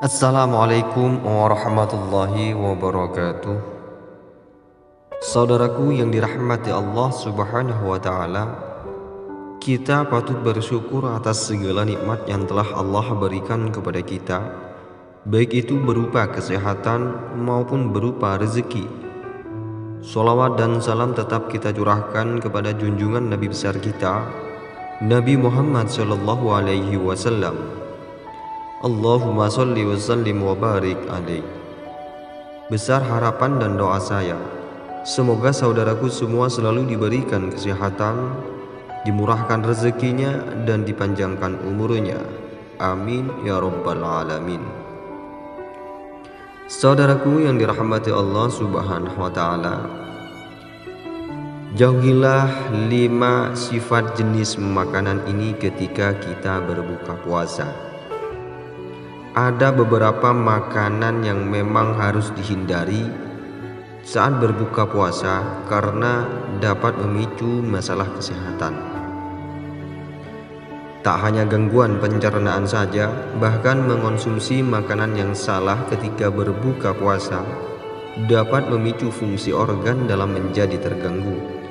Assalamualaikum warahmatullahi wabarakatuh. Saudaraku yang dirahmati Allah Subhanahu wa taala, kita patut bersyukur atas segala nikmat yang telah Allah berikan kepada kita, baik itu berupa kesehatan maupun berupa rezeki. Sholawat dan salam tetap kita curahkan kepada junjungan Nabi besar kita, Nabi Muhammad sallallahu alaihi wasallam. Allahumma sholli wa sallim wa barik alaih. Besar harapan dan doa saya, semoga saudaraku semua selalu diberikan kesehatan, dimurahkan rezekinya, dan dipanjangkan umurnya. Amin ya rabbal alamin. Saudaraku yang dirahmati Allah Subhanahu wa taala, jauhilah 5 sifat jenis makanan ini ketika kita berbuka puasa. Ada beberapa makanan yang memang harus dihindari saat berbuka puasa karena dapat memicu masalah kesehatan. Tak hanya gangguan pencernaan saja, bahkan mengonsumsi makanan yang salah ketika berbuka puasa dapat memicu fungsi organ dalam menjadi terganggu.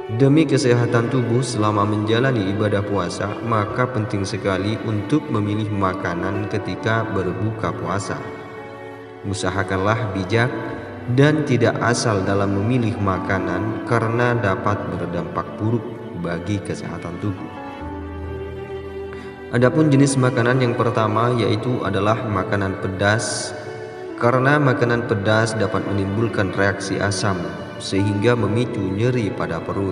Demi kesehatan tubuh selama menjalani ibadah puasa, maka penting sekali untuk memilih makanan ketika berbuka puasa. Usahakanlah bijak dan tidak asal dalam memilih makanan karena dapat berdampak buruk bagi kesehatan tubuh. Adapun jenis makanan yang pertama yaitu adalah makanan pedas, karena makanan pedas dapat menimbulkan reaksi asam sehingga memicu nyeri pada perut.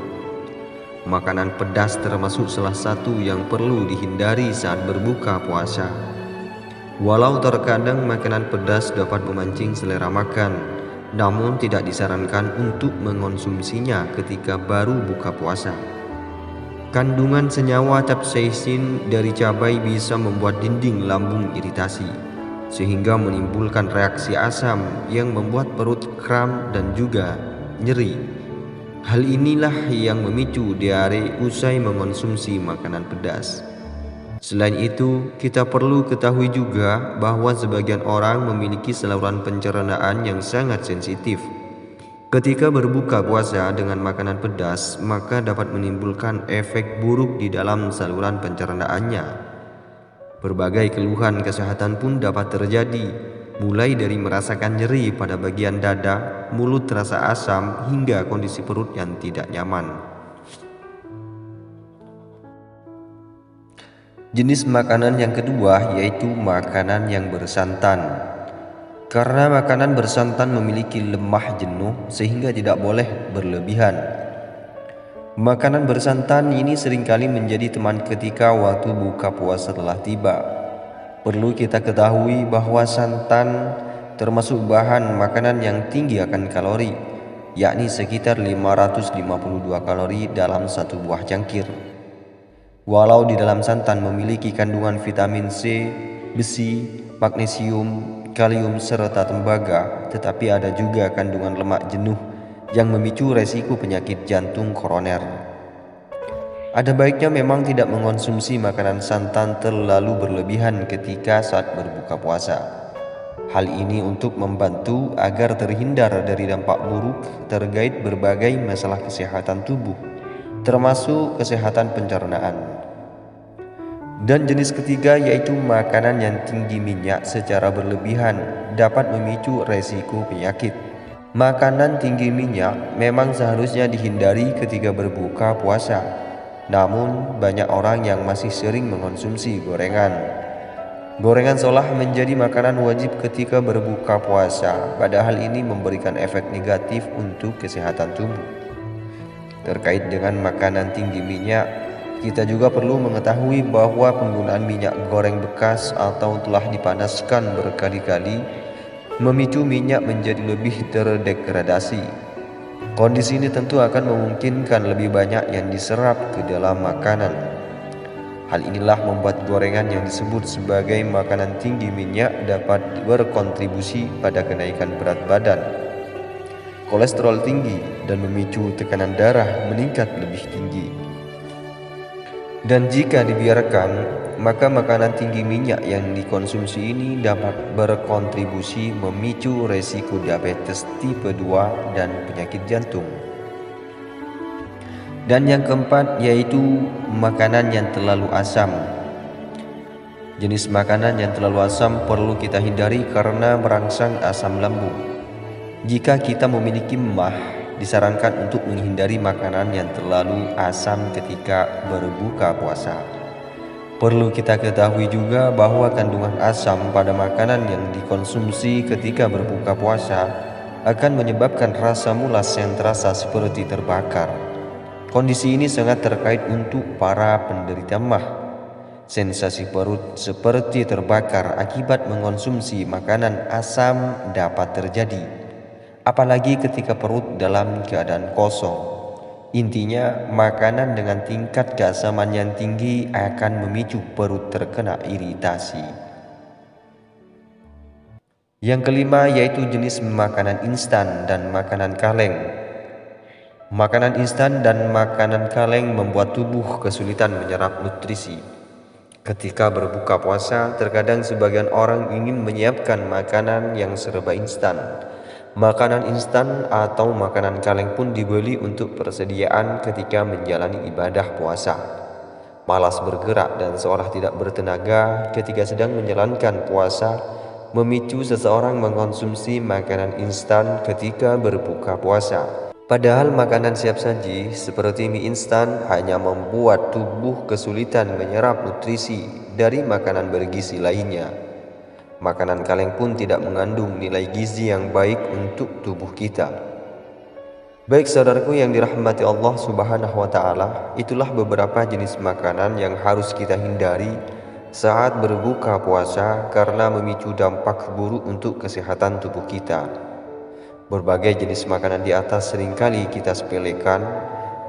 Makanan pedas termasuk salah satu yang perlu dihindari saat berbuka puasa. Walau terkadang makanan pedas dapat memancing selera makan, namun tidak disarankan untuk mengonsumsinya ketika baru buka puasa. Kandungan senyawa capsaicin dari cabai bisa membuat dinding lambung iritasi, sehingga menimbulkan reaksi asam yang membuat perut kram dan juga nyeri. Hal inilah yang memicu diare usai mengonsumsi makanan pedas. Selain itu, kita perlu ketahui juga bahwa sebagian orang memiliki saluran pencernaan yang sangat sensitif. Ketika berbuka puasa dengan makanan pedas, maka dapat menimbulkan efek buruk di dalam saluran pencernaannya. Berbagai keluhan kesehatan pun dapat terjadi, mulai dari merasakan nyeri pada bagian dada, mulut terasa asam, hingga kondisi perut yang tidak nyaman. Jenis makanan yang kedua yaitu makanan yang bersantan. Karena makanan bersantan memiliki lemah jenuh sehingga tidak boleh berlebihan. Makanan bersantan ini seringkali menjadi teman ketika waktu buka puasa telah tiba. Perlu kita ketahui bahwa santan termasuk bahan makanan yang tinggi akan kalori, yakni sekitar 552 kalori dalam satu buah cangkir. Walau di dalam santan memiliki kandungan vitamin C, besi, magnesium, kalium, serta tembaga, tetapi ada juga kandungan lemak jenuh yang memicu resiko penyakit jantung koroner. Ada baiknya memang tidak mengonsumsi makanan santan terlalu berlebihan ketika saat berbuka puasa. Hal ini untuk membantu agar terhindar dari dampak buruk terkait berbagai masalah kesehatan tubuh, termasuk kesehatan pencernaan. Dan jenis ketiga yaitu makanan yang tinggi minyak secara berlebihan dapat memicu resiko penyakit. Makanan tinggi minyak memang seharusnya dihindari ketika berbuka puasa. Namun banyak orang yang masih sering mengonsumsi gorengan. Gorengan seolah menjadi makanan wajib ketika berbuka puasa, padahal ini memberikan efek negatif untuk kesehatan tubuh. Terkait dengan makanan tinggi minyak, kita juga perlu mengetahui bahwa penggunaan minyak goreng bekas atau telah dipanaskan berkali-kali memicu minyak menjadi lebih terdegradasi. Kondisi ini tentu akan memungkinkan lebih banyak yang diserap ke dalam makanan. Hal inilah membuat gorengan yang disebut sebagai makanan tinggi minyak dapat berkontribusi pada kenaikan berat badan, kolesterol tinggi, dan memicu tekanan darah meningkat lebih tinggi. Dan jika dibiarkan, maka makanan tinggi minyak yang dikonsumsi ini dapat berkontribusi memicu resiko diabetes tipe 2 dan penyakit jantung. Dan yang keempat yaitu makanan yang terlalu asam. Jenis makanan yang terlalu asam perlu kita hindari karena merangsang asam lambung. Jika kita memiliki MAH, disarankan untuk menghindari makanan yang terlalu asam ketika berbuka puasa. Perlu kita ketahui juga bahwa kandungan asam pada makanan yang dikonsumsi ketika berbuka puasa akan menyebabkan rasa mulas yang terasa seperti terbakar. Kondisi ini sangat terkait untuk para penderita MAH. Sensasi perut seperti terbakar akibat mengonsumsi makanan asam dapat terjadi, apalagi ketika perut dalam keadaan kosong. Intinya, makanan dengan tingkat keasaman yang tinggi akan memicu perut terkena iritasi. Yang kelima yaitu jenis makanan instan dan makanan kaleng. Makanan instan dan makanan kaleng membuat tubuh kesulitan menyerap nutrisi. Ketika berbuka puasa, terkadang sebagian orang ingin menyiapkan makanan yang serba instan. Makanan instan atau makanan kaleng pun dibeli untuk persediaan ketika menjalani ibadah puasa. Malas bergerak dan seolah tidak bertenaga ketika sedang menjalankan puasa memicu seseorang mengkonsumsi makanan instan ketika berbuka puasa. Padahal makanan siap saji seperti mie instan hanya membuat tubuh kesulitan menyerap nutrisi dari makanan bergizi lainnya. Makanan kaleng pun tidak mengandung nilai gizi yang baik untuk tubuh kita. Baik saudaraku yang dirahmati Allah Subhanahu wa Ta'ala, itulah beberapa jenis makanan yang harus kita hindari saat berbuka puasa karena memicu dampak buruk untuk kesehatan tubuh kita. Berbagai jenis makanan di atas seringkali kita sepelekan,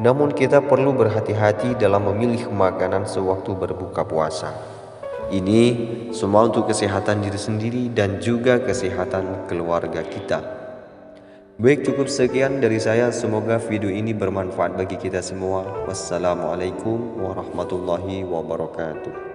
namun kita perlu berhati-hati dalam memilih makanan sewaktu berbuka puasa. Ini semua untuk kesehatan diri sendiri dan juga kesehatan keluarga kita. Baik, cukup sekian dari saya. Semoga video ini bermanfaat bagi kita semua. Wassalamualaikum warahmatullahi wabarakatuh.